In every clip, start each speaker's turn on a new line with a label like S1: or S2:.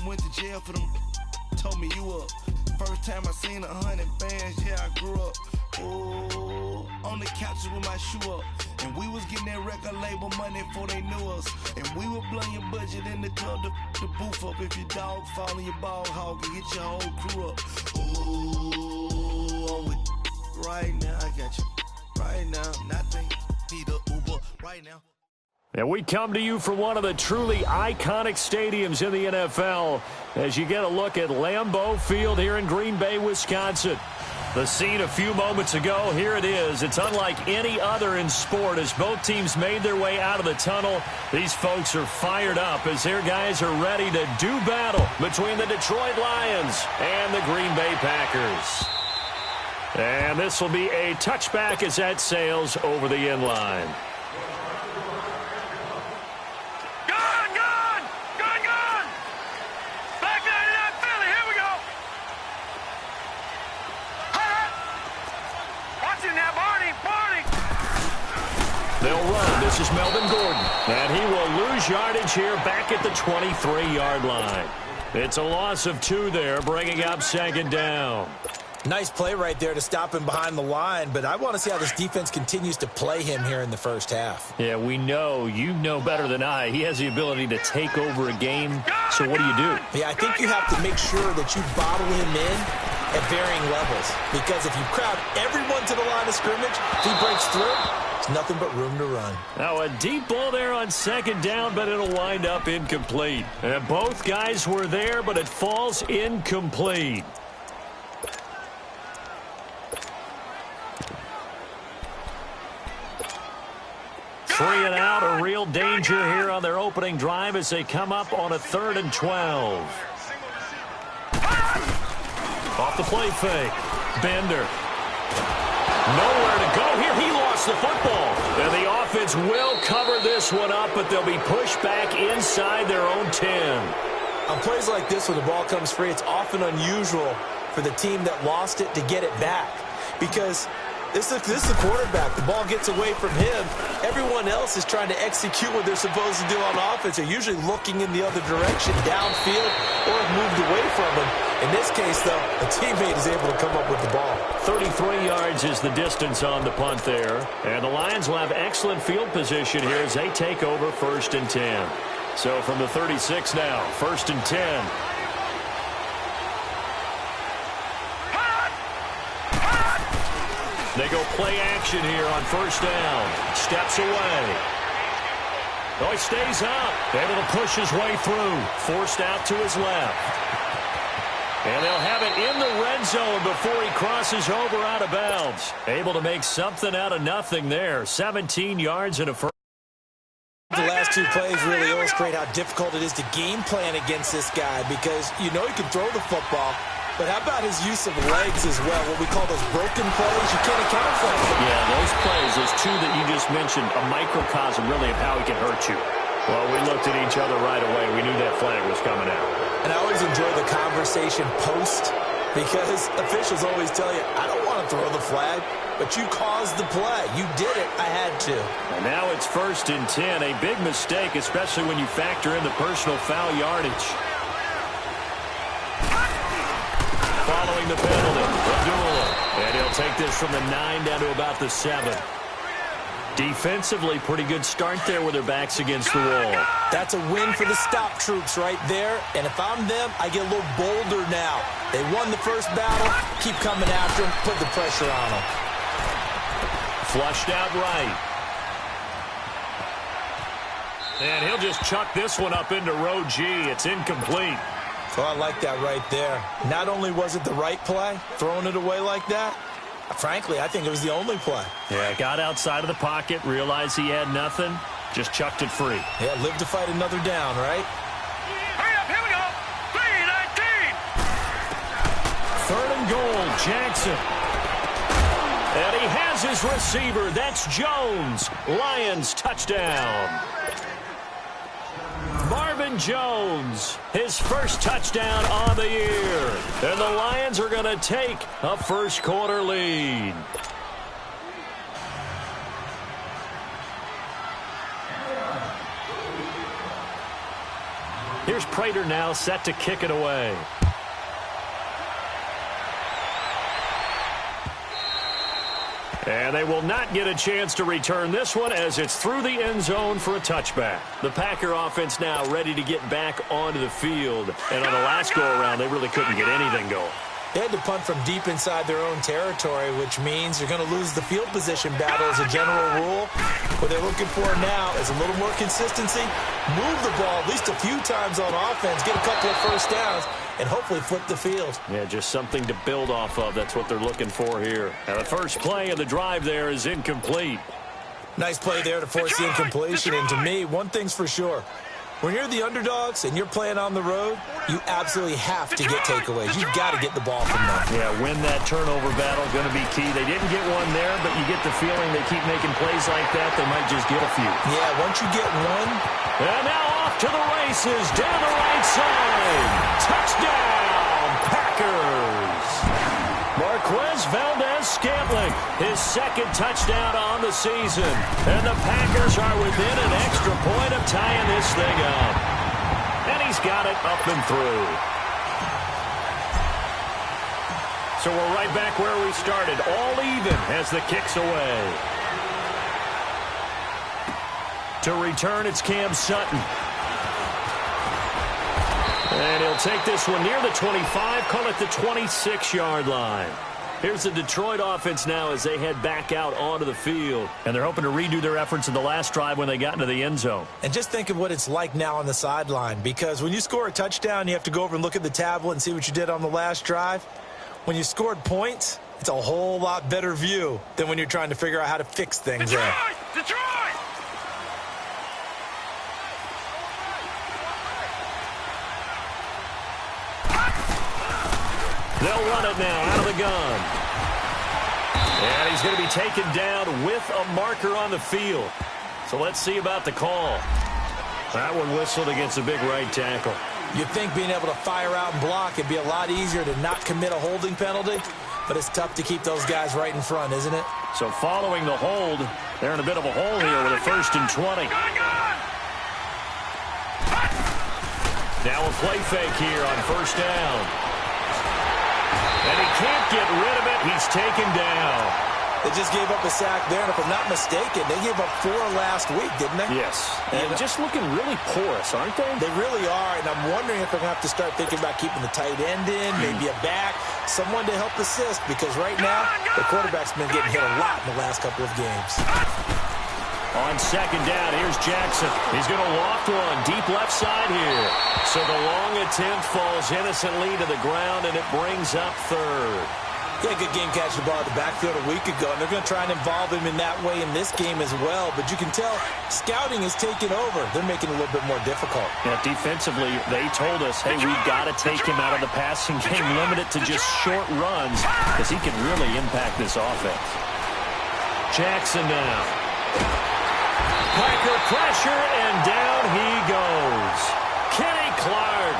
S1: done went to jail for them. Told me you up. First time I seen 100 bands, yeah, I grew up. Ooh, on the couches with my shoe up. And we was getting that record label money before they knew us. And we were blowing your budget in the club to boof up. If your dog fall in your ball hog and get your whole crew up. Ooh, I'm with right now, I got you. Right now, nothing. Need a Uber right now.
S2: And we come to you from one of the truly iconic stadiums in the NFL as you get a look at Lambeau Field here in Green Bay, Wisconsin. The scene a few moments ago, here it is. It's unlike any other in sport as both teams made their way out of the tunnel. These folks are fired up as their guys are ready to do battle between the Detroit Lions and the Green Bay Packers. And this will be a touchback as that sails over the end line. They'll run. This is Melvin Gordon. And he will lose yardage here back at the 23-yard line. It's a loss of 2 there, bringing up second down.
S3: Nice play right there to stop him behind the line, but I want to see how this defense continues to play him here in the first half.
S2: Yeah, we know. You know better than I. He has the ability to take over a game. So what do you do?
S3: Yeah, I think you have to make sure that you bottle him in at varying levels. Because if you crowd everyone to the line of scrimmage, if he breaks through, there's nothing but room to run.
S2: Now a deep ball there on second down, but it'll wind up incomplete. And both guys were there, but it falls incomplete. Free and out, a real danger here on their opening drive as they come up on a 3rd and 12. Off the play fake. Bender. Nowhere to go here. He lost the football. And the offense will cover this one up, but they'll be pushed back inside their own 10.
S3: On plays like this when the ball comes free, it's often unusual for the team that lost it to get it back. Because this is the quarterback. The ball gets away from him. Everyone else is trying to execute what they're supposed to do on offense. They're usually looking in the other direction, downfield, or have moved away from him. In this case, though, a teammate is able to come up with the ball.
S2: 33 yards is the distance on the punt there. And the Lions will have excellent field position here as they take over 1st and 10. So from the 36 now, 1st and 10. They go play action here on 1st down. Steps away. Oh, he stays up. Able to push his way through. Forced out to his left. And they'll have it in the red zone before he crosses over out of bounds. Able to make something out of nothing there. 17 yards and a first.
S3: The last 2 plays really illustrate how difficult it is to game plan against this guy because you know he can throw the football. But how about his use of legs as well, what we call those broken plays? You can't account for them.
S2: Yeah, those plays, those 2 that you just mentioned, a microcosm really of how he can hurt you. Well, we looked at each other right away. We knew that flag was coming out.
S3: And I always enjoy the conversation post because officials always tell you, I don't want to throw the flag, but you caused the play. You did it. I had to.
S2: And now it's 1st and 10. A big mistake, especially when you factor in the personal foul yardage. Following the penalty, Abdullah. And he'll take this from the 9 down to about the 7. Defensively, pretty good start there with their backs against the wall.
S3: That's a win for the stop troops right there. And if I'm them, I get a little bolder now. They won the first battle. Keep coming after them. Put the pressure on them.
S2: Flushed out right. And he'll just chuck this one up into row G. It's incomplete.
S3: So I like that right there. Not only was it the right play, throwing it away like that, frankly, I think it was the only play.
S2: Yeah, got outside of the pocket, realized he had nothing, just chucked it free.
S3: Yeah, live to fight another down, right?
S4: Hurry up, here we go. 3-19.
S2: 3rd and goal, Jackson. And he has his receiver. That's Jones. Lions touchdown. Marvin Jones, his first touchdown on the year. And the Lions are going to take a first quarter lead. Here's Prater now set to kick it away. And they will not get a chance to return this one as it's through the end zone for a touchback. The Packer offense now ready to get back onto the field. And on the last go-around, they really couldn't get anything going.
S3: They had to punt from deep inside their own territory, which means you're going to lose the field position battle as a general rule. What they're looking for now is a little more consistency, move the ball at least a few times on offense, get a couple of first downs, and hopefully flip the field.
S2: Yeah, just something to build off of. That's what they're looking for here. Now, the first play of the drive there is incomplete.
S3: Nice play there to force the incompletion. And to me, one thing's for sure. When you're the underdogs and you're playing on the road, you absolutely have to get takeaways. You've got to get the ball from them.
S2: Yeah, win that turnover battle, going to be key. They didn't get one there, but you get the feeling they keep making plays like that, they might just get a few.
S3: Yeah, once you get one.
S2: And now off to the races, down the right side. Touchdown, Packers. Marquez Valdez-Scantling, his second touchdown on the season. And the Packers are within an extra point of tying this thing up. And he's got it up and through. So we're right back where we started, all even as the kick's away. To return, it's Cam Sutton. And he'll take this one near the 25, call it the 26-yard line. Here's the Detroit offense now as they head back out onto the field. And they're hoping to redo their efforts in the last drive when they got into the end zone.
S3: And just think of what it's like now on the sideline, because when you score a touchdown, you have to go over and look at the tablet and see what you did on the last drive. When you scored points, it's a whole lot better view than when you're trying to figure out how to fix things there.
S4: Detroit!
S2: They'll run it now out of the gun. And he's going to be taken down with a marker on the field. So let's see about the call. That one whistled against a big right tackle.
S3: You'd think being able to fire out and block it'd be a lot easier to not commit a holding penalty, but it's tough to keep those guys right in front, isn't it?
S2: So following the hold, they're in a bit of a hole here with a 1st and 20. Now a play fake here on 1st down. And he can't get rid of it. He's taken down.
S3: They just gave up a sack there, and if I'm not mistaken, they gave up 4 last week, didn't they?
S2: Yes. And just looking really porous, aren't they?
S3: They really are, and I'm wondering if they're going to have to start thinking about keeping the tight end in, maybe a back, someone to help assist, because right now, the quarterback's been getting hit a lot in the last couple of games.
S2: On 2nd down, here's Jackson. He's going to loft one deep left side here. So the long attempt falls innocently to the ground, and it brings up 3rd.
S3: Yeah, good game catching the ball at the backfield a week ago, and they're going to try and involve him in that way in this game as well. But you can tell scouting is taking over. They're making it a little bit more difficult.
S2: Yeah, defensively, they told us, hey, we've got to take him out of the passing game, limit it to just short runs, because he can really impact this offense. Jackson now. Packer pressure, and down he goes. Kenny Clark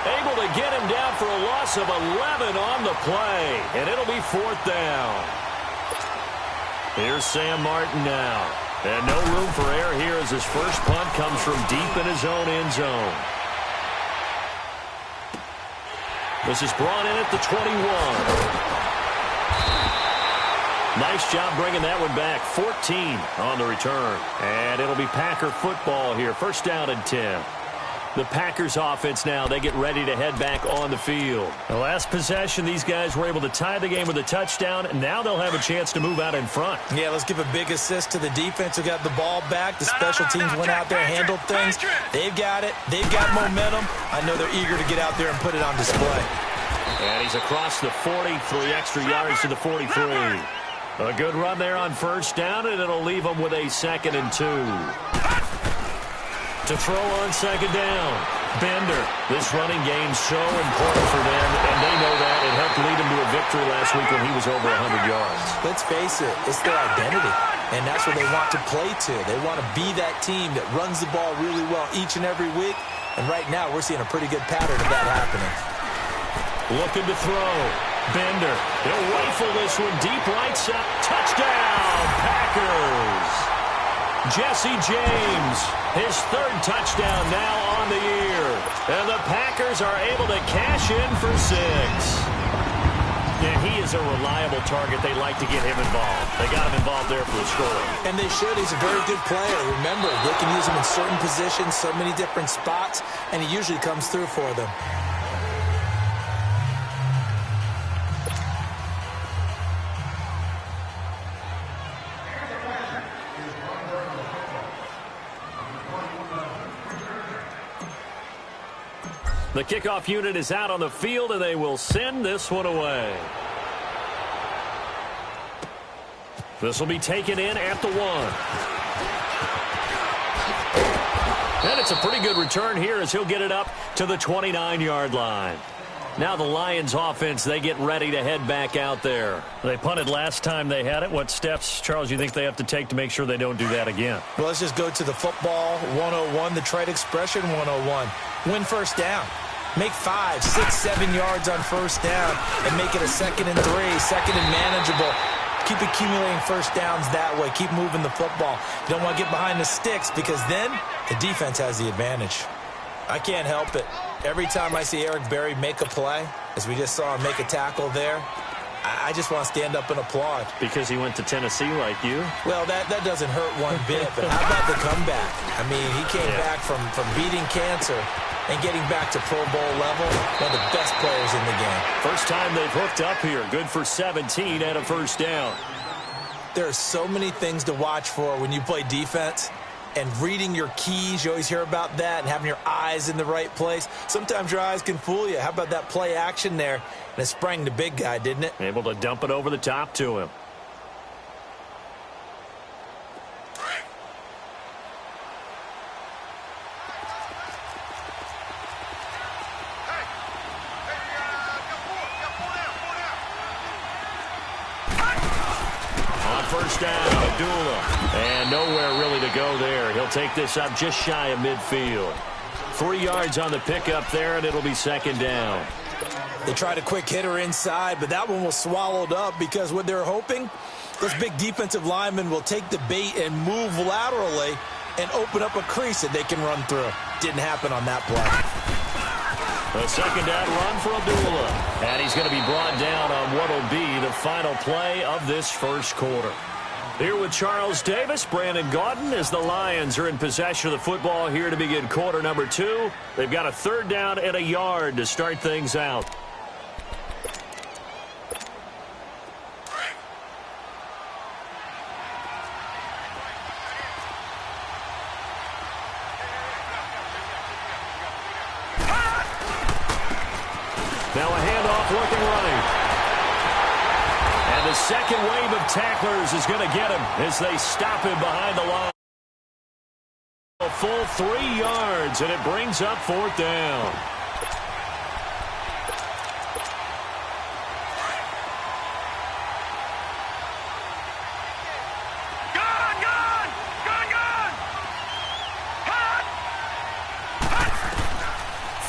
S2: able to get him down for a loss of 11 on the play, and it'll be 4th down. Here's Sam Martin now. And no room for error here as his first punt comes from deep in his own end zone. This is brought in at the 21. Nice job bringing that one back. 14 on the return. And it'll be Packer football here. 1st down and 10. The Packers offense now, they get ready to head back on the field. The last possession, these guys were able to tie the game with a touchdown, and now they'll have a chance to move out in front.
S3: Yeah, let's give a big assist to the defense who got the ball back. The special teams went out there, handled things. They've got it. They've got momentum. I know they're eager to get out there and put it on display.
S2: And he's across the 40, 3 extra yards to the 43. A good run there on 1st down, and it'll leave them with a 2nd and 2. To throw on 2nd down, Bender. This running game's so important for them, and they know that. It helped lead them to a victory last week when he was over 100 yards.
S3: Let's face it, it's their identity, and that's what they want to play to. They want to be that team that runs the ball really well each and every week, and right now we're seeing a pretty good pattern of that happening.
S2: Looking to throw. Bender. He'll rifle this one deep right side. Touchdown, Packers. Jesse James, his third touchdown now on the year. And the Packers are able to cash in for 6. Yeah, he is a reliable target. They like to get him involved. They got him involved there for the score.
S3: And they should. He's a very good player. Remember, they can use him in certain positions, so many different spots, and he usually comes through for them.
S2: The kickoff unit is out on the field, and they will send this one away. This will be taken in at the 1. And it's a pretty good return here as he'll get it up to the 29-yard line. Now the Lions offense, they get ready to head back out there. They punted last time they had it. What steps, Charles, you think they have to take to make sure they don't do that again?
S3: Well, let's just go to the football 101, the trade expression 101. Win first down. Make 5, 6, 7 yards on first down and make it a 2nd and 3, 2nd and manageable. Keep accumulating first downs that way. Keep moving the football. You don't want to get behind the sticks because then the defense has the advantage. I can't help it. Every time I see Eric Berry make a play, as we just saw him make a tackle there, I just want to stand up and applaud.
S2: Because he went to Tennessee like you?
S3: Well, that doesn't hurt one bit, but how about the comeback? I mean, he came back from beating cancer and getting back to Pro Bowl level, one of the best players in the game.
S2: First time they've hooked up here. Good for 17 and a first down.
S3: There are so many things to watch for when you play defense. And reading your keys, you always hear about that, and having your eyes in the right place. Sometimes your eyes can fool you. How about that play action there? And it sprang the big guy, didn't it?
S2: Able to dump it over the top to him. First down, Abdullah. And nowhere really to go there. He'll take this up just shy of midfield. 3 yards on the pickup there, and it'll be 2nd down.
S3: They tried a quick hitter inside, but that one was swallowed up because what they're hoping, those big defensive linemen will take the bait and move laterally and open up a crease that they can run through. Didn't happen on that play.
S2: A 2nd down run for Abdullah. And he's going to be brought down on what will be the final play of this first quarter. Here with Charles Davis, Brandon Gaudin, as the Lions are in possession of the football here to begin quarter number 2. They've got a 3rd down and a yard to start things out. Now a handoff looking running. And the second wave of tacklers is going to get him as they stop him behind the line. A full 3 yards, and it brings up 4th down.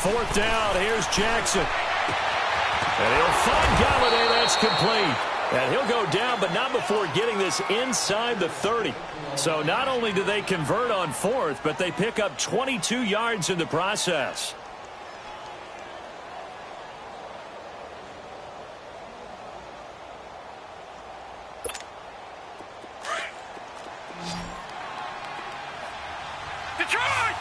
S2: Fourth down, here's Jackson. And he'll find Galladay, that's complete. And he'll go down, but not before getting this inside the 30. So not only do they convert on 4th, but they pick up 22 yards in the process.
S4: Detroit!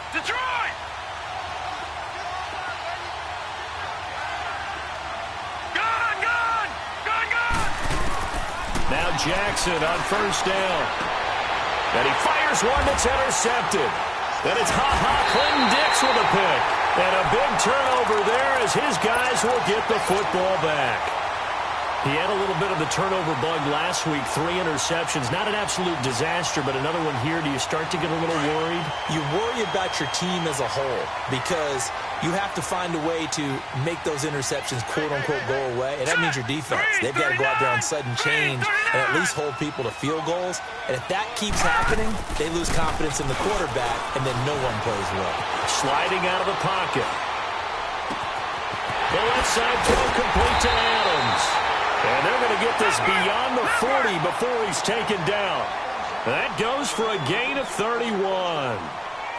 S2: Now Jackson on first down. And he fires one that's intercepted. Then it's Clinton Dix with a pick. And a big turnover there as his guys will get the football back. He had a little bit of the turnover bug last week. 3 interceptions. Not an absolute disaster, but another one here. Do you start to get a little worried?
S3: You worry about your team as a whole because you have to find a way to make those interceptions, quote-unquote, go away. And that means your defense. They've got to go out there on sudden change and at least hold people to field goals. And if that keeps happening, they lose confidence in the quarterback, and then no one plays well.
S2: Sliding out of the pocket. The left side throw complete to Adams. And they're going to get this beyond the 40 before he's taken down. That goes for a gain of 31.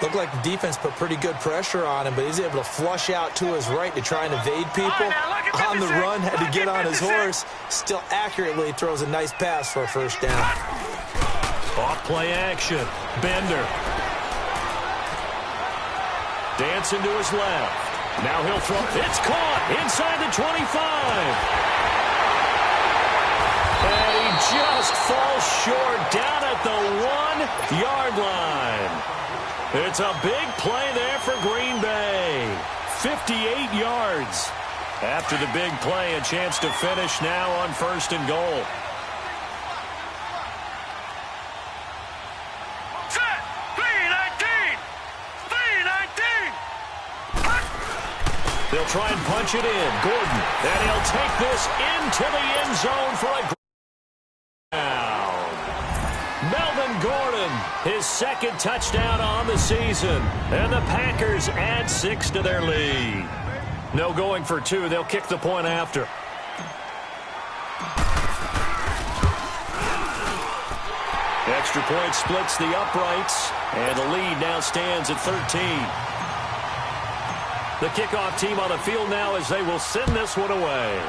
S3: Looked like the defense put pretty good pressure on him, but he's able to flush out to his right to try and evade people. On the run, had to get on his horse. Still accurately throws a nice pass for a first down.
S2: Off play action. Bender. Dancing to his left. Now he'll throw. It's caught inside the 25. And he just falls short down at the 1-yard line. It's a big play there for Green Bay. 58 yards. After the big play, a chance to finish now on 1st and goal.
S4: Set. 3-19. 3-19.
S2: They'll try and punch it in. Gordon. And he'll take this into the end zone for a Melvin Gordon, his 2nd touchdown on the season. And the Packers add 6 to their lead. No going for 2. They'll kick the point after. Extra point splits the uprights. And the lead now stands at 13. The kickoff team on the field now as they will send this one away.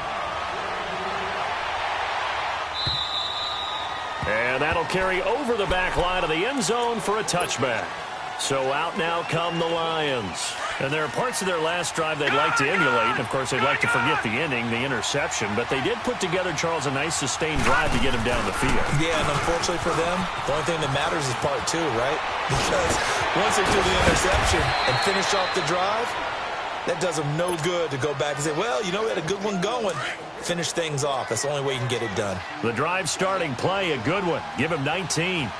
S2: And that'll carry over the back line of the end zone for a touchback. So out now come the Lions. And there are parts of their last drive they'd like to emulate. And, of course, they'd like to forget the inning, the interception. But they did put together, Charles, a nice sustained drive to get him down the field.
S3: Yeah, and unfortunately for them, the only thing that matters is part 2, right? Because once they do the interception and finish off the drive, that does them no good to go back and say, well, you know, we had a good one going. Finish things off. That's the only way you can get it done.
S2: The drive starting play, a good one. Give him 19.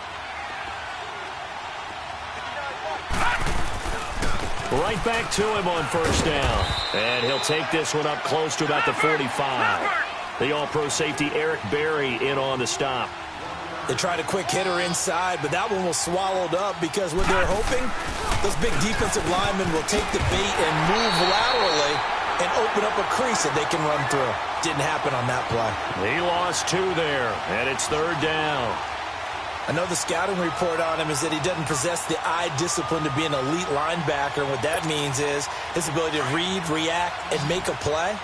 S2: Right back to him on 1st down. And he'll take this one up close to about the 45. The all-pro safety Eric Berry in on the stop.
S3: They tried a quick hitter inside, but that one was swallowed up because what they're hoping, those big defensive linemen will take the bait and move laterally and open up a crease that they can run through. Didn't happen on that play.
S2: He lost 2 there, and it's 3rd down.
S3: I know the scouting report on him is that he doesn't possess the eye discipline to be an elite linebacker. And what that means is his ability to read, react, and make a play.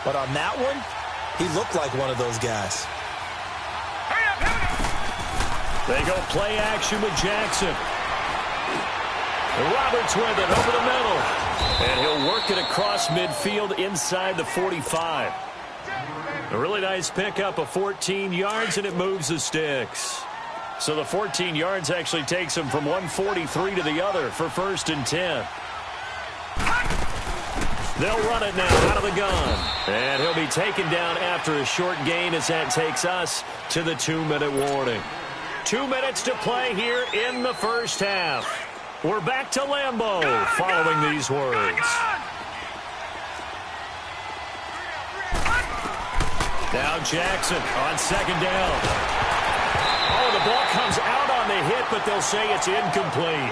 S3: But on that one, he looked like one of those guys.
S2: They go play action with Jackson. Roberts with it over the middle. And he'll work it across midfield inside the 45. A really nice pickup of 14 yards, and it moves the sticks. So the 14 yards actually takes him from 143 to the other for 1st and 10. They'll run it now out of the gun. And he'll be taken down after a short gain as that takes us to the 2-minute warning. 2 minutes to play here in the 1st half. We're back to Lambeau following these words. Now Jackson on 2nd down. Oh, the ball comes out on the hit, but they'll say it's incomplete.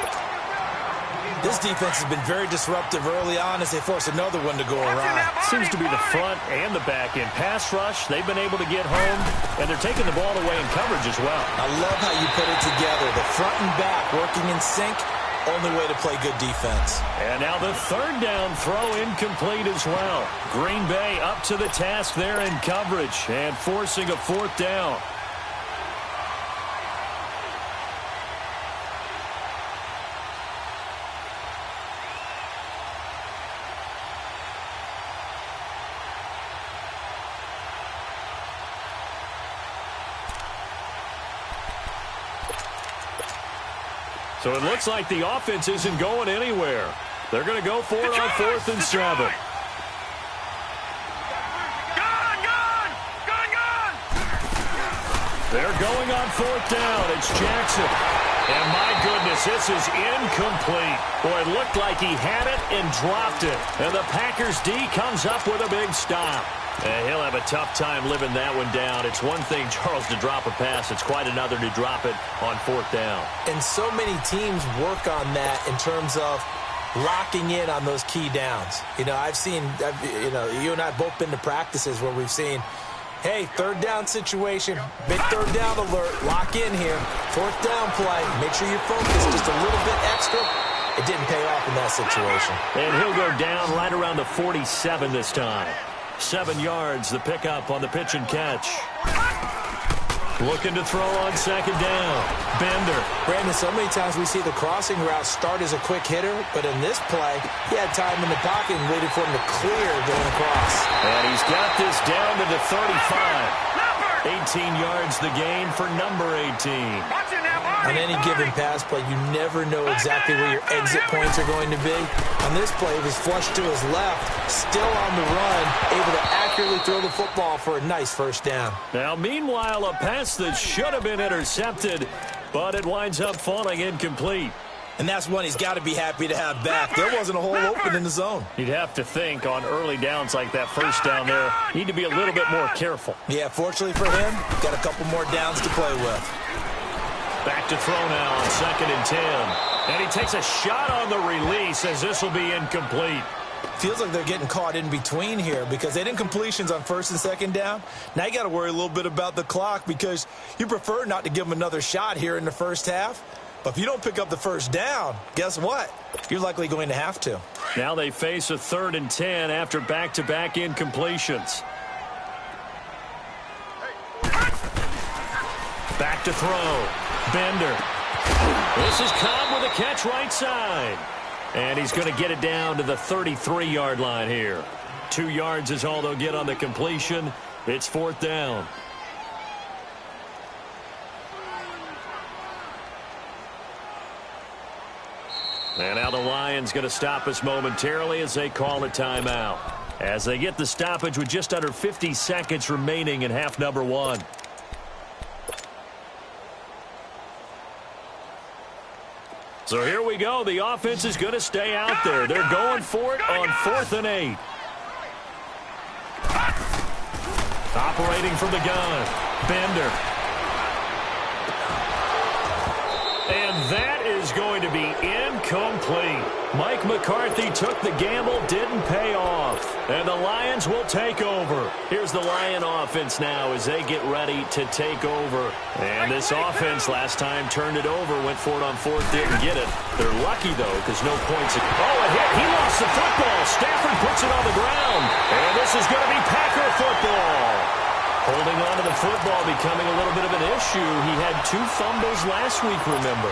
S3: This defense has been very disruptive early on as they force another one to go around.
S2: Seems to be the front and the back end. Pass rush, they've been able to get home, and they're taking the ball away in coverage as well.
S3: I love how you put it together. The front and back working in sync, only way to play good defense.
S2: And now the 3rd down throw incomplete as well. Green Bay up to the task there in coverage and forcing a 4th down. So it looks like the offense isn't going anywhere. They're going to go for it on 4th and 7. They're going on 4th down. It's Jackson. And my goodness, this is incomplete. Boy, it looked like he had it and dropped it. And the Packers D comes up with a big stop. And he'll have a tough time living that one down. It's one thing, Charles, to drop a pass. It's quite another to drop it on 4th down.
S3: And so many teams work on that in terms of locking in on those key downs. You know, I've seen, you know, you and I have both been to practices where we've seen, Hey, third down situation. Big third down alert. Lock in here. Fourth down play. Make sure you focus just a little bit extra. It didn't pay off in that situation.
S2: And he'll go down right around the 47 this time. 7 yards, the pickup on the pitch and catch. Looking to throw on second down. Bender.
S3: Brandon, so many times we see the crossing route start as a quick hitter, but in this play, he had time in the pocket and waited for him to clear going across.
S2: And he's got this down to the 35. 18 yards the gain for number 18.
S3: On any given pass play, you never know exactly where your exit points are going to be. On this play, it was flushed to his left, still on the run, able to accurately throw the football for a nice first down.
S2: Now, meanwhile, a pass that should have been intercepted, but it winds up falling incomplete.
S3: And that's one he's got to be happy to have back. There wasn't a hole open in the zone.
S2: You'd have to think on early downs like that first down there, need to be a little bit more careful.
S3: Yeah, fortunately for him, got a couple more downs to play with.
S2: Back to throw now on 2nd and 10. And he takes a shot on the release as this will be incomplete.
S3: Feels like they're getting caught in between here because they didn't completions on 1st and 2nd down. Now you got to worry a little bit about the clock because you prefer not to give them another shot here in the first half. But if you don't pick up the first down, guess what? You're likely going to have to.
S2: Now they face a 3rd and 10 after back-to-back incompletions. Back to throw. Bender. This is Cobb with a catch right side. And he's going to get it down to the 33-yard line here. 2 yards is all they'll get on the completion. It's 4th down. And now the Lions going to stop us momentarily as they call a timeout. As they get the stoppage with just under 50 seconds remaining in half number 1. So here we go. The offense is going to stay out there. They're going for it on 4th and 8. Operating from the gun. Bender. And that is going to be incomplete. Mike McCarthy took the gamble, didn't pay off. And the Lions will take over. Here's the Lion offense now as they get ready to take over. And this offense last time turned it over, went for it on 4th, didn't get it. They're lucky, though, because no points. Oh, a hit. He lost the football. Stafford puts it on the ground. And this is going to be Packer football. Holding on to the football becoming a little bit of an issue. He had 2 fumbles last week, remember.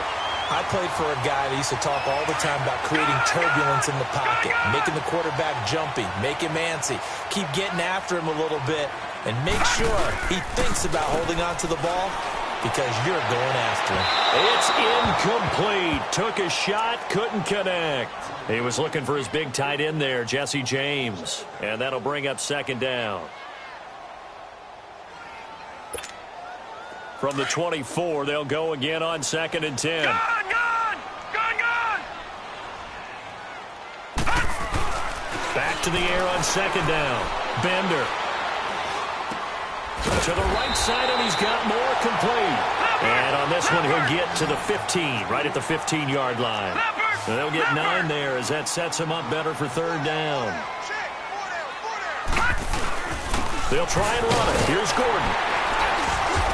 S3: I played for a guy that used to talk all the time about creating turbulence in the pocket, making the quarterback jumpy, make him antsy, keep getting after him a little bit, and make sure he thinks about holding on to the ball because you're going after him.
S2: It's incomplete. Took a shot, couldn't connect. He was looking for his big tight end there, Jesse James. And that'll bring up 2nd down. From the 24, they'll go again on 2nd and 10.
S4: Gone!
S2: Back to the air on 2nd down. Bender. To the right side, and he's got more complete. And on this one, he'll get to the 15, right at the 15-yard line. And they'll get 9 there as that sets him up better for 3rd down. They'll try and run it. Here's Gordon.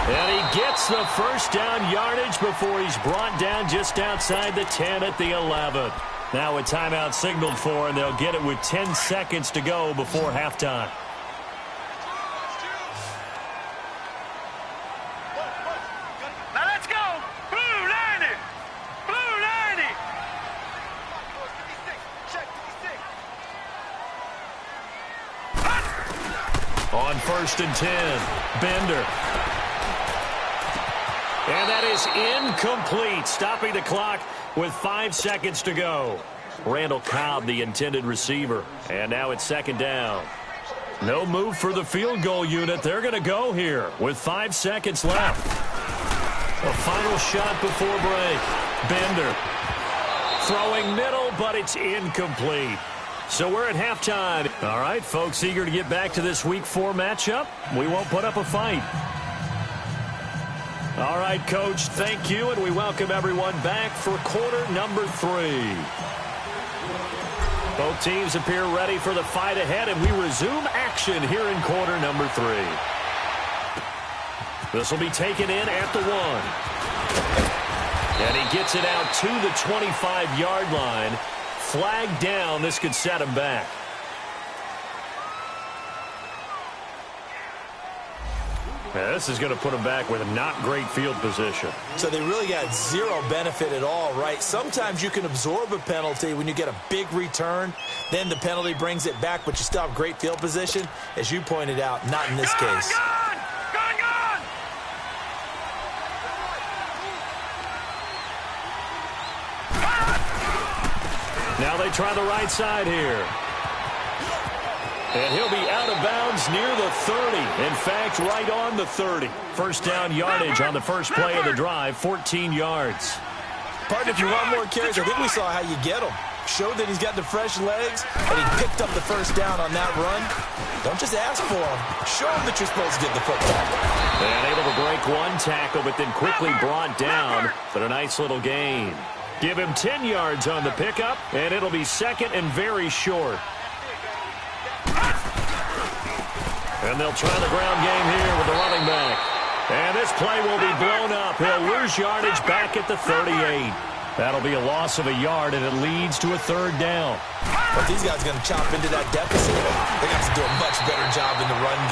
S2: And he gets the first down yardage before he's brought down just outside the 10 at the 11. Now a timeout signaled for, and they'll get it with 10 seconds to go before halftime.
S4: Now let's go! Blue 90! Blue 90!
S2: On 1st and 10, Bender. And that is incomplete, stopping the clock with 5 seconds to go. Randall Cobb, the intended receiver. And now it's 2nd down. No move for the field goal unit. They're going to go here with 5 seconds left. A final shot before break. Bender throwing middle, but it's incomplete. So we're at halftime. All right, folks, eager to get back to this Week 4 matchup. We won't put up a fight. All right, Coach, thank you, and we welcome everyone back for quarter number 3. Both teams appear ready for the fight ahead, and we resume action here in quarter number 3. This will be taken in at the 1. And he gets it out to the 25-yard line. Flag down. This could set him back. Now, this is going to put him back with a not great field position.
S3: So they really got zero benefit at all, right? Sometimes you can absorb a penalty when you get a big return. Then the penalty brings it back, but you still have great field position. As you pointed out, not in this case.
S4: Gone!
S2: Now they try the right side here. And he'll be out of bounds near the 30. In fact, right on the 30. First down yardage on the first play of the drive, 14 yards.
S3: Partner, if you want more carries, I think we saw how you get them. Showed that he's got the fresh legs, and he picked up the first down on that run. Don't just ask for him. Show him that you're supposed to get the football.
S2: And able to break one tackle, but then quickly brought down. But a nice little gain. Give him 10 yards on the pickup, and it'll be second and very short. And they'll try the ground game here with the running back. And this play will be blown up. He'll lose yardage back at the 38. That'll be a loss of a yard, and it leads to a third down.
S3: But these guys are going to chop into that deficit. They got to do a much better job in the run.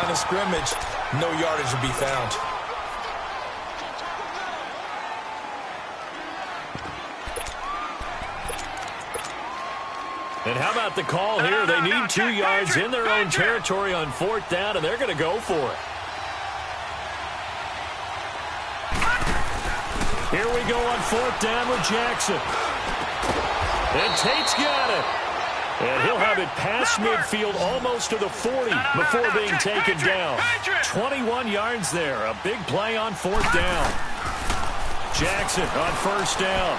S3: On a scrimmage, no yardage will be found.
S2: And how about the call here? They need 2 yards in their own territory on fourth down, and they're going to go for it. Here we go on fourth down with Jackson. And Tate's got it. And he'll have it past midfield almost to the 40 before being taken down. 21 yards there. A big play on fourth down. Jackson on first down.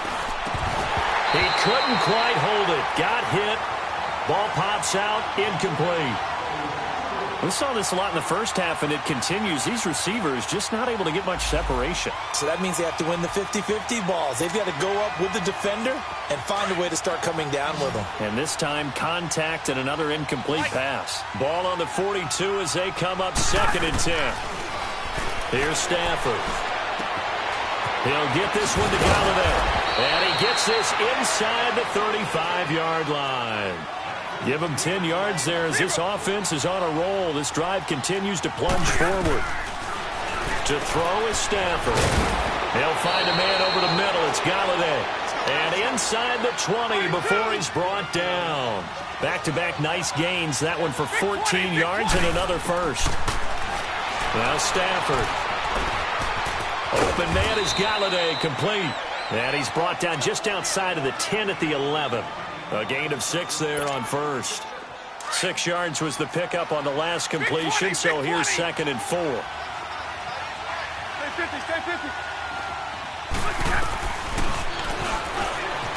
S2: He couldn't quite hold it. Got hit. Ball pops out. Incomplete. We saw this a lot in the first half, and it continues. These receivers just not able to get much separation.
S3: So that means they have to win the 50-50 balls. They've got to go up with the defender and find a way to start coming down with them.
S2: And this time, contact and another incomplete pass. Ball on the 42 as they come up 2nd and 10. Here's Stafford. He'll get this one to Galladay. And he gets this inside the 35-yard line. Give him 10 yards there as this offense is on a roll. This drive continues to plunge forward. To throw is Stafford. He'll find a man over the middle. It's Galladay. And inside the 20 before he's brought down. Back-to-back nice gains. That one for 14 yards and another first. Now Stafford. Open man is Galladay, complete. And he's brought down just outside of the 10 at the 11. A gain of 6 there on first. 6 yards was the pickup on the last completion, so here's 2nd and 4.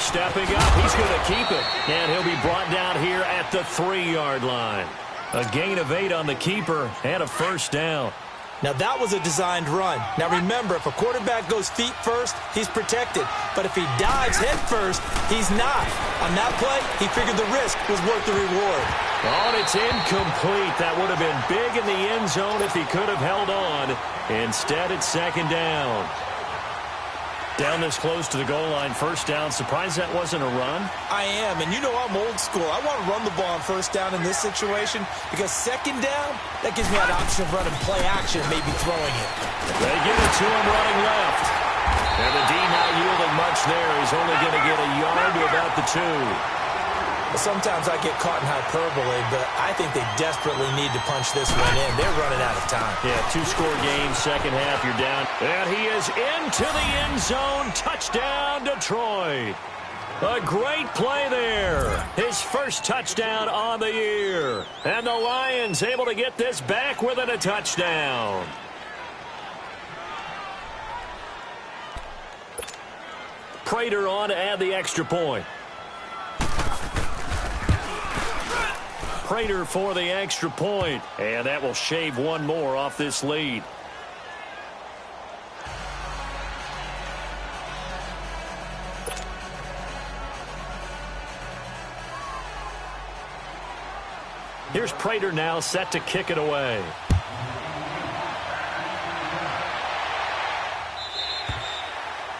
S2: Stepping up, he's going to keep it. And he'll be brought down here at the 3-yard line. A gain of 8 on the keeper and a first down.
S3: Now, that was a designed run. Now, remember, if a quarterback goes feet first, he's protected. But if he dives head first, he's not. On that play, he figured the risk was worth the reward.
S2: Oh, and it's incomplete. That would have been big in the end zone if he could have held on. Instead, it's 2nd down. Down this close to the goal line, first down. Surprised that wasn't a run?
S3: I am, and you know I'm old school. I want to run the ball on first down in this situation because 2nd down, that gives me that option of running play action, maybe throwing it.
S2: They give it to him running left. And the D not yielding much there. He's only going to get a yard to about the 2.
S3: Sometimes I get caught in hyperbole, but I think they desperately need to punch this one in. They're running out of time.
S2: Yeah, 2-score game, second half, you're down. And he is into the end zone. Touchdown, Detroit. A great play there. His first touchdown on the year. And the Lions able to get this back within a touchdown. Prater on to add the extra point. Prater for the extra point, and that will shave one more off this lead. Here's Prater now set to kick it away.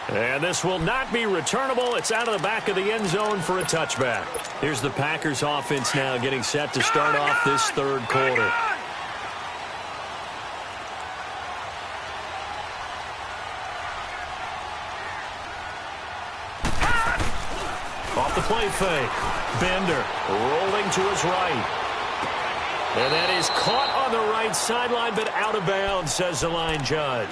S2: And this will not be returnable. It's out of the back of the end zone for a touchback. Here's the Packers offense now getting set to start off this third quarter. Off the play fake. Bender rolling to his right. And that is caught on the right sideline, but out of bounds, says the line judge.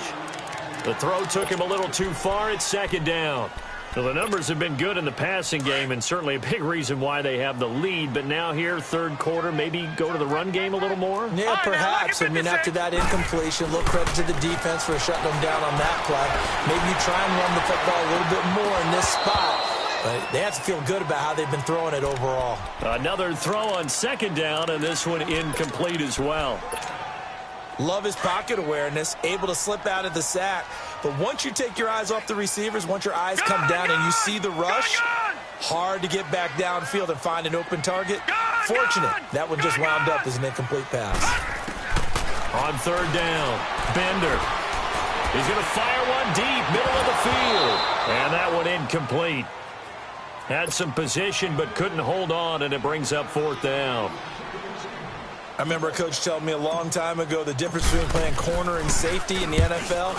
S2: The throw took him a little too far. It's second down. Well, the numbers have been good in the passing game, and certainly a big reason why they have the lead. But now here, third quarter, maybe go to the run game a little more?
S3: Yeah, perhaps. I mean, after that incompletion, a little credit to the defense for shutting them down on that play. Maybe you try and run the football a little bit more in this spot. But they have to feel good about how they've been throwing it overall. Another throw on second down, and this one incomplete as well. Love his pocket awareness, able to slip out of the sack. But once you take your eyes off the receivers, once your eyes come down and you see the rush, hard to get back downfield and find an open target. Fortunate, that one just wound up as an incomplete pass.
S2: On third down, Bender. He's going to fire one deep, middle of the field. And that one incomplete. Had some position but couldn't hold on, and it brings up fourth down. I remember a coach telling me a long time ago the difference between playing corner and safety in the NFL.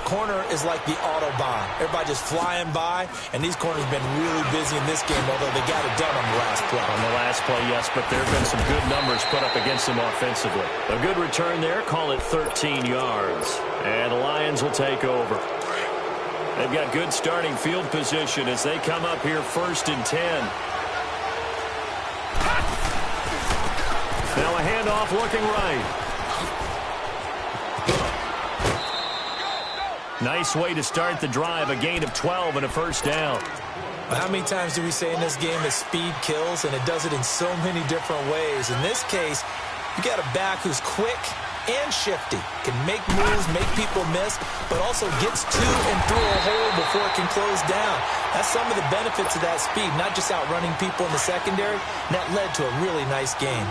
S2: Corner is like the Autobahn. Everybody just flying by, and these corners have been really busy in this game, although they got it done on the last play. On the last play, yes, but there have been some good numbers put up against them offensively. A good return there, call it 13 yards. And the Lions will take over. They've got good starting field position as they come up here first and 10. Now a handoff looking right. Nice way to start the drive, a gain of 12 and a first down.
S3: How many times do we say in this game that speed kills, and it does it in so many different ways? In this case, you got a back who's quick and shifty, can make moves, make people miss, but also gets to and through a hole before it can close down. That's some of the benefits of that speed, not just outrunning people in the secondary, and that led to a really nice game.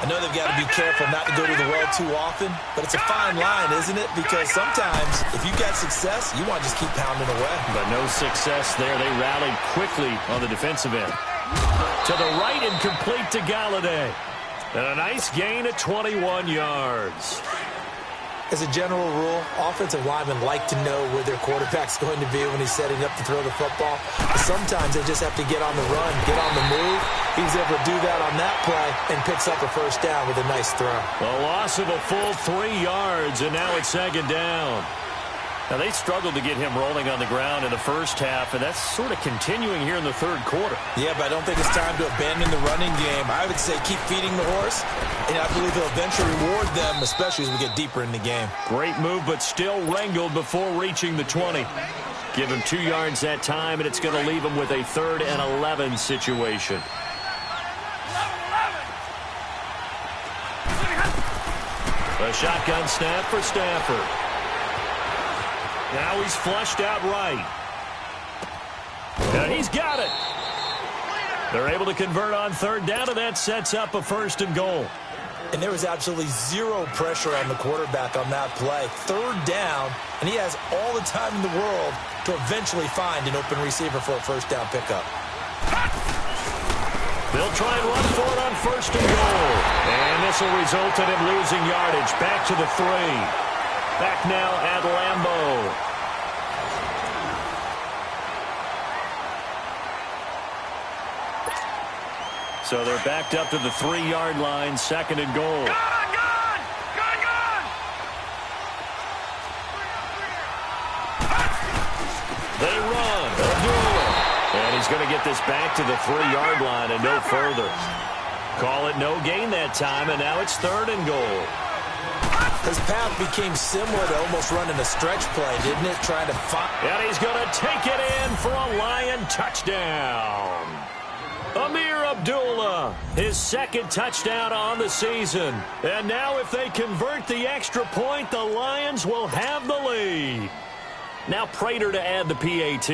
S3: I know they've got to be careful not to go to the well too often, but it's a fine line, isn't it? Because sometimes, if you've got success, you want to just keep pounding away.
S2: But no success there. They rallied quickly on the defensive end. To the right and complete to Galladay. And a nice gain of 21 yards.
S3: As a general rule, offensive linemen like to know where their quarterback's going to be when he's setting up to throw the football. But sometimes they just have to get on the run, get on the move. He was able to do that on that play and picks up a first down with a nice throw.
S2: A loss of a full 3 yards, and now it's second down. Now, they struggled to get him rolling on the ground in the first half, and that's sort of continuing here in the third quarter.
S3: Yeah, but I don't think it's time to abandon the running game. I would say keep feeding the horse, and I believe he'll eventually reward them, especially as we get deeper in the game.
S2: Great move, but still wrangled before reaching the 20. Give him 2 yards that time, and it's going to leave him with a 3rd and 11 situation. A shotgun snap for Stafford. Now he's flushed out right. And he's got it. They're able to convert on third down, and that sets up a 1st and goal.
S3: And there was absolutely zero pressure on the quarterback on that play. 3rd down, and he has all the time in the world to eventually find an open receiver for a 1st down pickup.
S2: They'll try and run for it on 1st and goal. And this will result in him losing yardage. Back to the 3. Back now at Lambeau. So they're backed up to the 3-yard line, 2nd and goal.
S4: Gone!
S2: They run. They'll do it. And he's going to get this back to the 3-yard line and no further. Call it no gain that time, and now it's 3rd and goal.
S3: His path became similar to almost running a stretch play, didn't it? Trying to find.
S2: And he's going to take it in for a Lion touchdown. Amir Abdullah, his 2nd touchdown on the season. And now if they convert the extra point, the Lions will have the lead. Now Prater to add the PAT.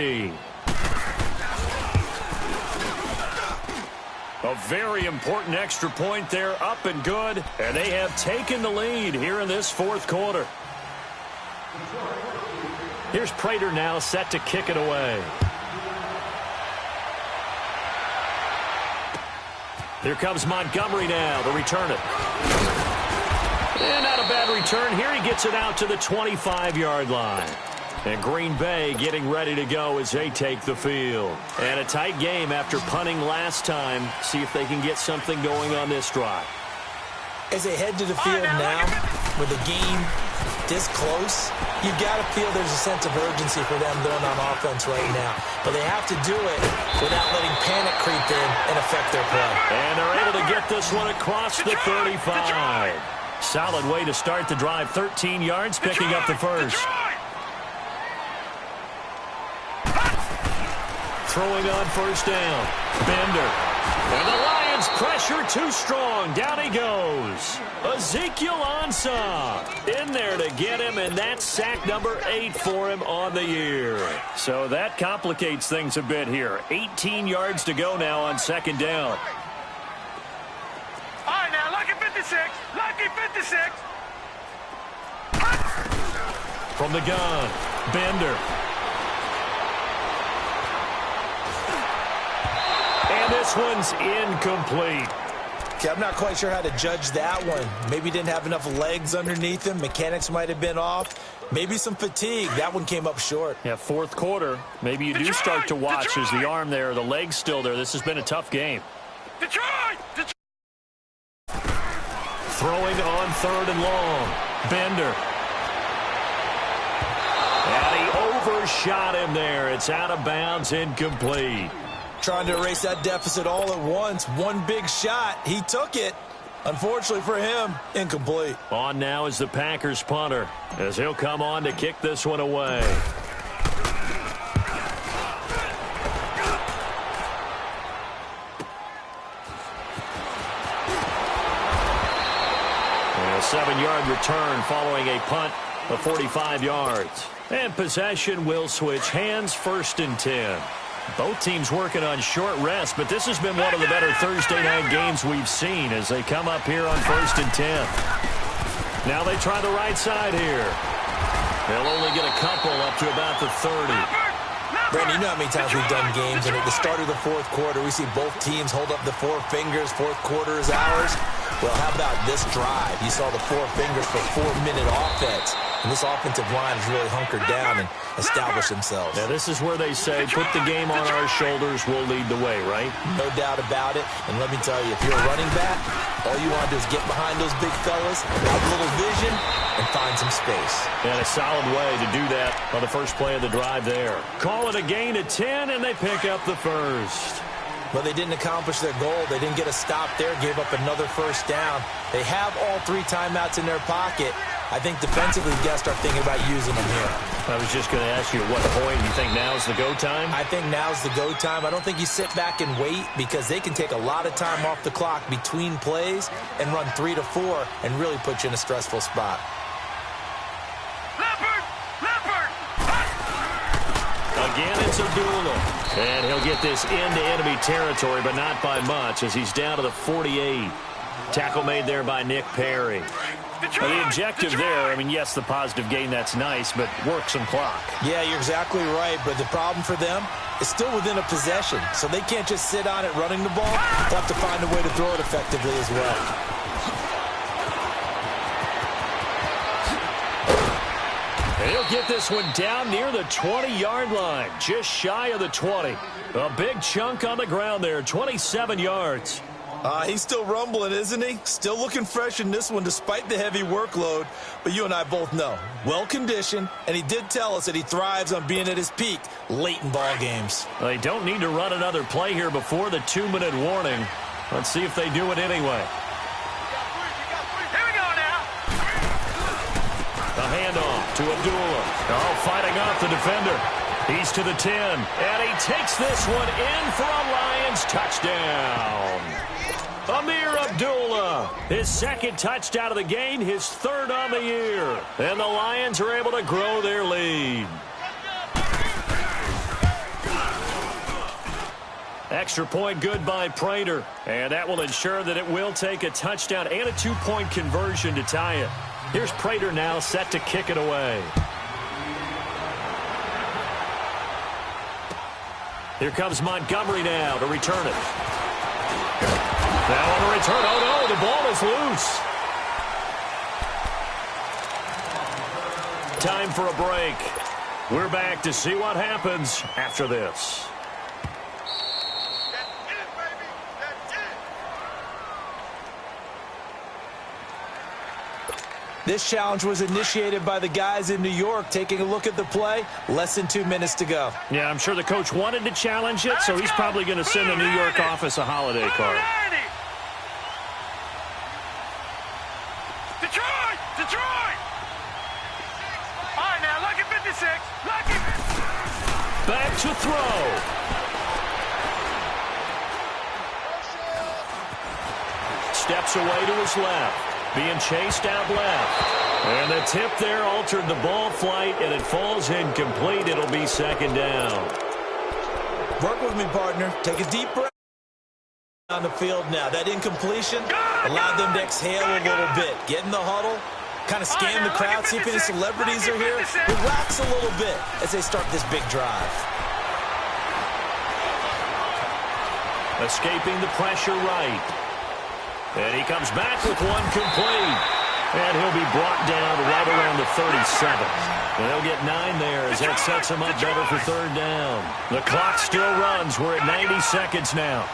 S2: A very important extra point there, up and good. And they have taken the lead here in this 4th quarter. Here's Prater now set to kick it away. Here comes Montgomery now to return it. And not a bad return. Here he gets it out to the 25-yard line. And Green Bay getting ready to go as they take the field. And a tight game after punting last time. See if they can get something going on this drive.
S3: As they head to the field now, with the game this close, you've got to feel there's a sense of urgency for them going on offense right now. But they have to do it without letting panic creep in and affect their play.
S2: And they're able to get this one across the 35. Solid way to start the drive. 13 yards, picking up the first. Throwing on first down. Bender. And the Lions pressure too strong. Down he goes. Ezekiel Ansah in there to get him, and that's sack number 8 for him on the year. So that complicates things a bit here. 18 yards to go now on second down.
S4: All right, now, lucky 56. Lucky 56.
S2: From the gun, Bender. And this one's incomplete.
S3: Okay, I'm not quite sure how to judge that one. Maybe didn't have enough legs underneath him. Mechanics might have been off. Maybe some fatigue. That one came up short.
S2: Yeah, fourth quarter. Maybe you do start to watch as the arm there, the leg's still there. This has been a tough game.
S4: Detroit!
S2: Throwing on third and long. Bender. And he overshot him there. It's out of bounds, incomplete.
S3: Trying to erase that deficit all at once. One big shot. He took it. Unfortunately for him, incomplete.
S2: On now is the Packers punter as he'll come on to kick this one away. A 7-yard return following a punt of 45 yards. And possession will switch hands, 1st and 10. Both teams working on short rest, but this has been one of the better Thursday night games we've seen as they come up here on 1st and 10. Now they try the right side here. They'll only get a couple up to about the 30.
S3: Brandon, you know how many times we've done games, and at the start of the fourth quarter, we see both teams hold up the 4 fingers. Fourth quarter is ours. Well, how about this drive? You saw the 4 fingers for 4-minute offense. And this offensive line has really hunkered down and established themselves.
S2: Now, this is where they say, put the game on our shoulders, we'll lead the way, right?
S3: No doubt about it. And let me tell you, if you're a running back, all you want to do is get behind those big fellas, have a little vision, and find some space.
S2: And a solid way to do that on the first play of the drive there. Call it a gain of 10, and they pick up the first.
S3: But they didn't accomplish their goal. They didn't get a stop there, gave up another first down. They have all 3 timeouts in their pocket. I think defensively, you've got to start thinking about using them here.
S2: I was just going to ask you, at what point you think now's the go time?
S3: I think now's the go time. I don't think you sit back and wait because they can take a lot of time off the clock between plays and run 3 to 4 and really put you in a stressful spot.
S2: Again, it's Abdullah. And he'll get this into enemy territory, but not by much as he's down to the 48. Tackle made there by Nick Perry. Well, the objective there, I mean, yes, the positive gain, that's nice, but work some clock.
S3: Yeah, you're exactly right, but the problem for them is still within a possession, so they can't just sit on it running the ball. They'll have to find a way to throw it effectively as well.
S2: And he'll get this one down near the 20-yard line, just shy of the 20. A big chunk on the ground there, 27 yards.
S3: He's still rumbling, isn't he? Still looking fresh in this one despite the heavy workload. But you and I both know, well-conditioned, and he did tell us that he thrives on being at his peak late in ball games.
S2: They don't need to run another play here before the 2-minute warning. Let's see if they do it anyway.
S4: Here we go now.
S2: A handoff to Abdullah. Oh, fighting off the defender. He's to the 10, and he takes this one in for a Lions touchdown. Amir Abdullah, his 2nd touchdown of the game, his 3rd on the year. And the Lions are able to grow their lead. Extra point good by Prater. And that will ensure that it will take a touchdown and a 2-point conversion to tie it. Here's Prater now set to kick it away. Here comes Montgomery now to return it. Now on the return. Oh, no, the ball is loose. Time for a break. We're back to see what happens after this.
S3: This challenge was initiated by the guys in New York. Taking a look at the play, less than 2 minutes to go.
S2: Yeah, I'm sure the coach wanted to challenge it, so he's probably going to send the New York office a holiday card.
S4: Detroit! Detroit! All right, now, lucky 56. Lucky.
S2: Back to throw. Steps away to his left. Being chased out left. And the tip there altered the ball flight, and it falls incomplete. It'll be second down.
S3: Work with me, partner. Take a deep breath. On the field now. That incompletion allowed them to exhale a little bit. Get in the huddle. Kind of scan the crowd, see if any celebrities are here. Relax a little bit as they start this big drive.
S2: Escaping the pressure right. And he comes back with one complete. And he'll be brought down right around the 37. And they'll get 9 there as that sets him up better for third down. The clock still runs. We're at 90 seconds now.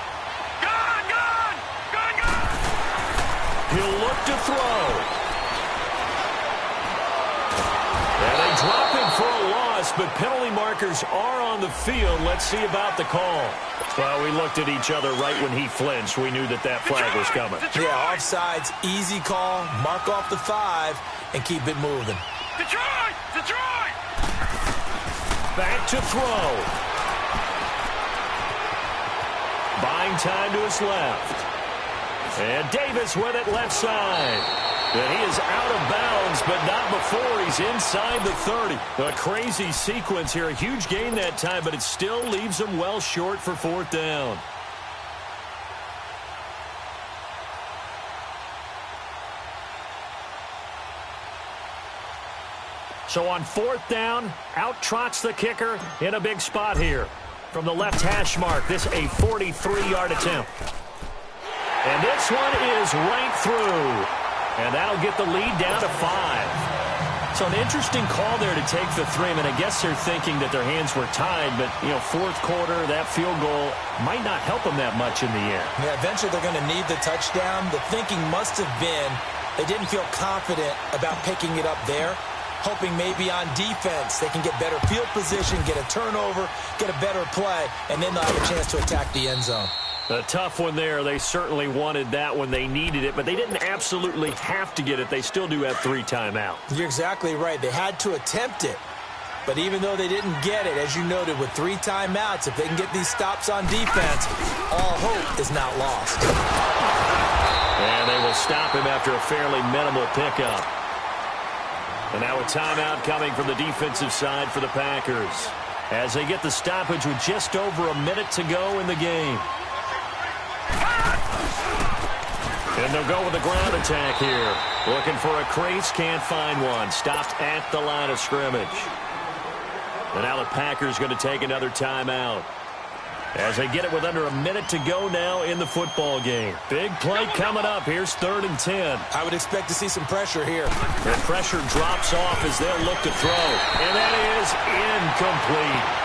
S2: He'll look to throw. And they drop him for a loss, but penalty markers are on the field. Let's see about the call. Well, we looked at each other right when he flinched. We knew that that flag was coming.
S3: Yeah, offsides, easy call. Mark off the 5 and keep it moving.
S4: Detroit! Detroit!
S2: Back to throw. Buying time to his left. And Davis with it left side. And he is out of bounds, but not before he's inside the 30. A crazy sequence here. A huge gain that time, but it still leaves him well short for fourth down. So on fourth down, out trots the kicker in a big spot here. From the left hash mark, this a 43-yard attempt. And this one is right through. And that'll get the lead down to 5. So an interesting call there to take the 3. I mean, I guess they're thinking that their hands were tied, but, you know, fourth quarter, that field goal might not help them that much in the end.
S3: Yeah, eventually they're going to need the touchdown. The thinking must have been they didn't feel confident about picking it up there, hoping maybe on defense they can get better field position, get a turnover, get a better play, and then they'll have a chance to attack the end zone.
S2: A tough one there. They certainly wanted that when they needed it, but they didn't absolutely have to get it. They still do have 3 timeouts.
S3: You're exactly right. They had to attempt it. But even though they didn't get it, as you noted, with 3 timeouts, if they can get these stops on defense, all hope is not lost.
S2: And they will stop him after a fairly minimal pickup. And now a timeout coming from the defensive side for the Packers as they get the stoppage with just over a minute to go in the game. And they'll go with a ground attack here. Looking for a crease, can't find one. Stopped at the line of scrimmage. And now the Packers going to take another timeout as they get it with under a minute to go now in the football game. Big play coming up. Here's 3rd and 10.
S3: I would expect to see some pressure here.
S2: The pressure drops off as they'll look to throw. And that is incomplete.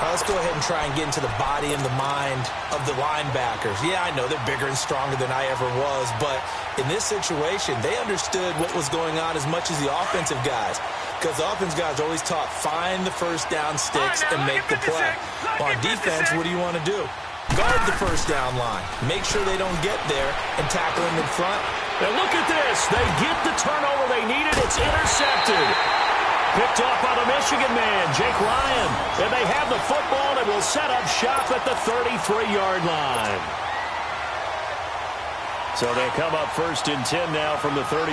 S3: Let's go ahead and try and get into the body and the mind of the linebackers. Yeah, I know they're bigger and stronger than I ever was, but in this situation, they understood what was going on as much as the offensive guys. Because the offensive guys are always taught, find the first down sticks and make the play. On defense, what do you want to do? Guard the first down line. Make sure they don't get there and tackle them in front.
S2: And look at this. They get the turnover they needed. It's intercepted. Picked off by the Michigan man, Jake Ryan. And they have the football and will set up shop at the 33-yard line. So they come up 1st and 10 now from the 33.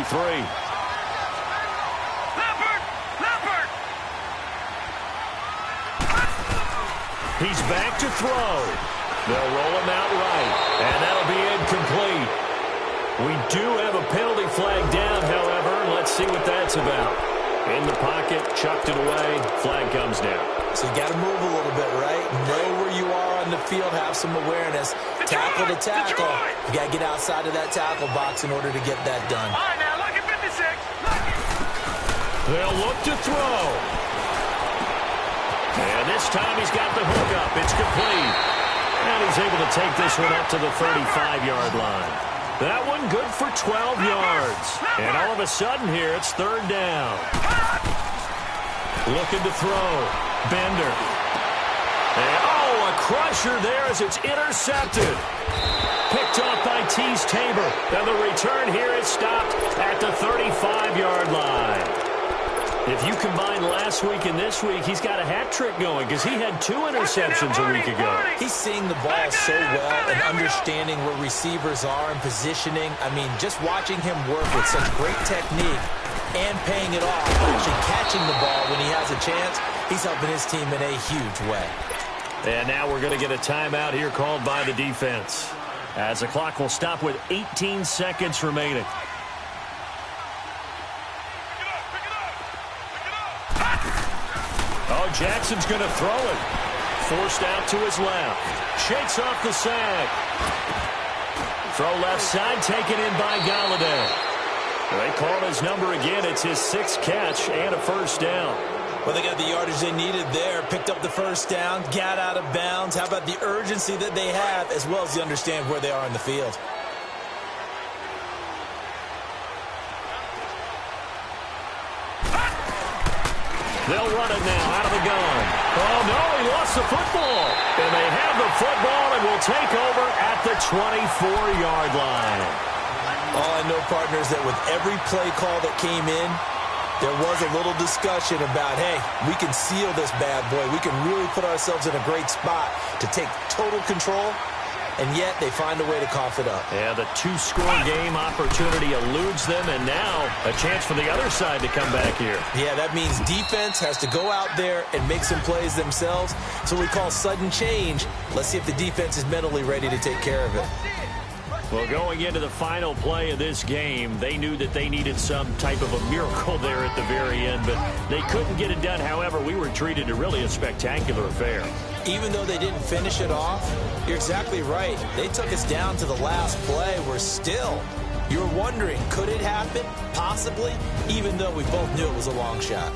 S4: Leopard!
S2: He's back to throw. They'll roll him out right. And that'll be incomplete. We do have a penalty flag down, however. Let's see what that's about. In the pocket, chucked it away, flag comes down.
S3: So you got to move a little bit, right? Know where you are on the field, have some awareness. Tackle to tackle. You got to get outside of that tackle box in order to get that done.
S4: All right, now, look at 56. Look it.
S2: They'll look to throw. And this time he's got the hook up. It's complete. And he's able to take this one up to the 35-yard line. That one good for 12 yards. And all of a sudden here, it's third down. Looking to throw. Bender. And, a crusher there as it's intercepted. Picked off by Tease Tabor. And the return here is stopped at the 35-yard line. If you combine last week and this week, he's got a hat trick going because he had 2 interceptions a week ago.
S3: He's seeing the ball so well and understanding where receivers are and positioning. I mean, just watching him work with such great technique and paying it off, actually catching the ball when he has a chance, he's helping his team in a huge way.
S2: And now we're going to get a timeout here called by the defense, as the clock will stop with 18 seconds remaining. Jackson's going to throw it. Forced out to his left. Shakes off the sack. Throw left side taken in by Galladay. They call his number again. It's his 6th catch and a first down.
S3: Well, they got the yardage they needed there. Picked up the first down. Got out of bounds. How about the urgency that they have as well as they understand where they are in the field?
S2: They'll run it now out of the gun. Oh, no, he lost the football. And they have the football and will take over at the 24-yard line.
S3: All I know, partners, that with every play call that came in, there was a little discussion about, hey, we can seal this bad boy. We can really put ourselves in a great spot to take total control. And yet they find a way to cough it up.
S2: Yeah, the 2-score game opportunity eludes them, and now a chance for the other side to come back here.
S3: Yeah, that means defense has to go out there and make some plays themselves. So we call sudden change. Let's see if the defense is mentally ready to take care of it.
S2: Well, going into the final play of this game, they knew that they needed some type of a miracle there at the very end, but they couldn't get it done. However, we were treated to really a spectacular affair.
S3: Even though they didn't finish it off, you're exactly right. They took us down to the last play. We're still, you're wondering, could it happen? Possibly, even though we both knew it was a long shot.